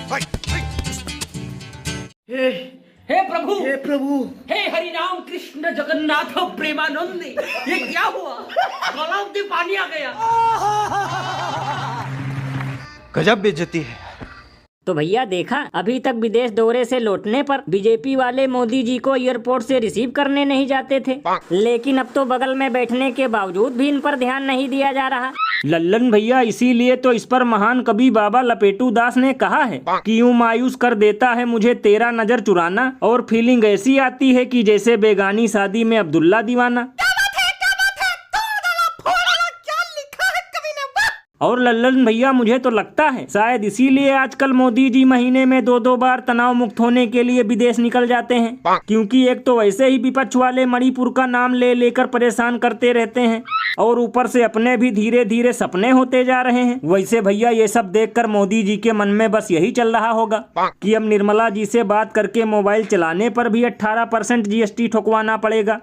हे हे प्रभु, हे प्रभु, हे हरि राम कृष्ण जगन्नाथ प्रेमानंद, ये क्या हुआ? गलाव में पानी आ गया। गजब बेइज्जती है। तो भैया देखा, अभी तक विदेश दौरे से लौटने पर बीजेपी वाले मोदी जी को एयरपोर्ट से रिसीव करने नहीं जाते थे, लेकिन अब तो बगल में बैठने के बावजूद भी इन पर ध्यान नहीं दिया जा रहा। लल्लन भैया, इसीलिए तो इस पर महान कवि बाबा लपेटू दास ने कहा है कि यूं मायूस कर देता है मुझे तेरा नजर चुराना, और फीलिंग ऐसी आती है कि जैसे बेगानी शादी में अब्दुल्ला दीवाना। और लल्लन भैया, मुझे तो लगता है शायद इसीलिए आजकल मोदी जी महीने में 2-2 बार तनाव मुक्त होने के लिए विदेश निकल जाते हैं, क्योंकि एक तो वैसे ही विपक्ष वाले मणिपुर का नाम ले लेकर परेशान करते रहते हैं, और ऊपर से अपने भी धीरे धीरे सपने होते जा रहे हैं। वैसे भैया, ये सब देखकर मोदी जी के मन में बस यही चल रहा होगा कि अब निर्मला जी से बात करके मोबाइल चलाने पर भी 18% GST ठुकवाना पड़ेगा।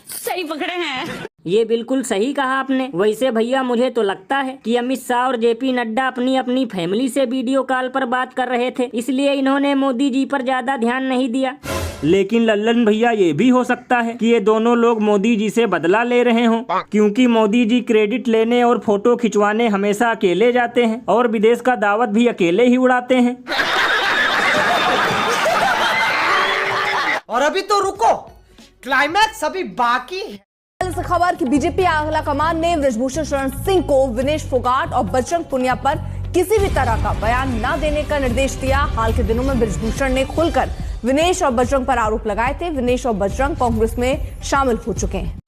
सही पकड़े हैं। ये बिल्कुल सही कहा आपने। वैसे भैया, मुझे तो लगता है कि अमित शाह और JP नड्डा अपनी अपनी फैमिली से वीडियो कॉल पर बात कर रहे थे, इसलिए इन्होंने मोदी जी पर ज्यादा ध्यान नहीं दिया। लेकिन लल्लन भैया, ये भी हो सकता है कि ये दोनों लोग मोदी जी से बदला ले रहे हों, क्योंकि मोदी जी क्रेडिट लेने और फोटो खिंचवाने हमेशा अकेले जाते हैं और विदेश का दावत भी अकेले ही उड़ाते हैं। और अभी तो रुको, क्लाइमैक्स अभी बाकी है। इस खबर की बीजेपी आला कमान ने ब्रजभूषण शरण सिंह को विनेश फोगाट और बजरंग पुनिया पर किसी भी तरह का बयान न देने का निर्देश दिया। हाल के दिनों में ब्रजभूषण ने खुलकर विनेश और बजरंग पर आरोप लगाए थे। विनेश और बजरंग कांग्रेस में शामिल हो चुके हैं।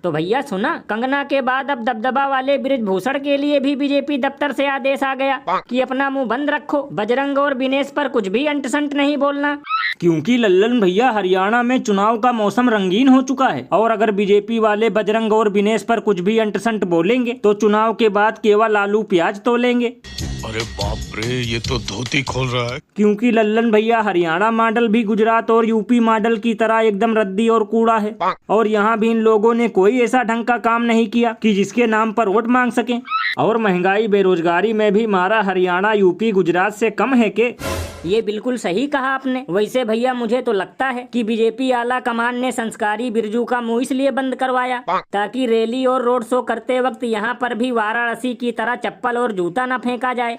तो भैया सुना, कंगना के बाद अब दबदबा वाले ब्रजभूषण के लिए भी बीजेपी दफ्तर से आदेश आ गया कि अपना मुंह बंद रखो, बजरंग और विनेश पर कुछ भी अंट-संट नहीं बोलना। क्योंकि लल्लन भैया, हरियाणा में चुनाव का मौसम रंगीन हो चुका है, और अगर बीजेपी वाले बजरंग और विनेश पर कुछ भी अंट-संट बोलेंगे तो चुनाव के बाद केवल आलू प्याज तोलेंगे। अरे बाप रे, ये तो धोती खोल रहा है। क्योंकि लल्लन भैया, हरियाणा मॉडल भी गुजरात और यूपी मॉडल की तरह एकदम रद्दी और कूड़ा है, और यहाँ भी इन लोगों ने कोई ऐसा ढंग का काम नहीं किया कि जिसके नाम पर वोट मांग सकें। और महंगाई बेरोजगारी में भी हमारा हरियाणा यूपी गुजरात से कम है के? ये बिल्कुल सही कहा आपने। वैसे भैया, मुझे तो लगता है कि बीजेपी आला कमान ने संस्कारी बिरजू का मुंह इसलिए बंद करवाया ताकि रैली और रोड शो करते वक्त यहाँ पर भी वाराणसी की तरह चप्पल और जूता न फेंका जाए।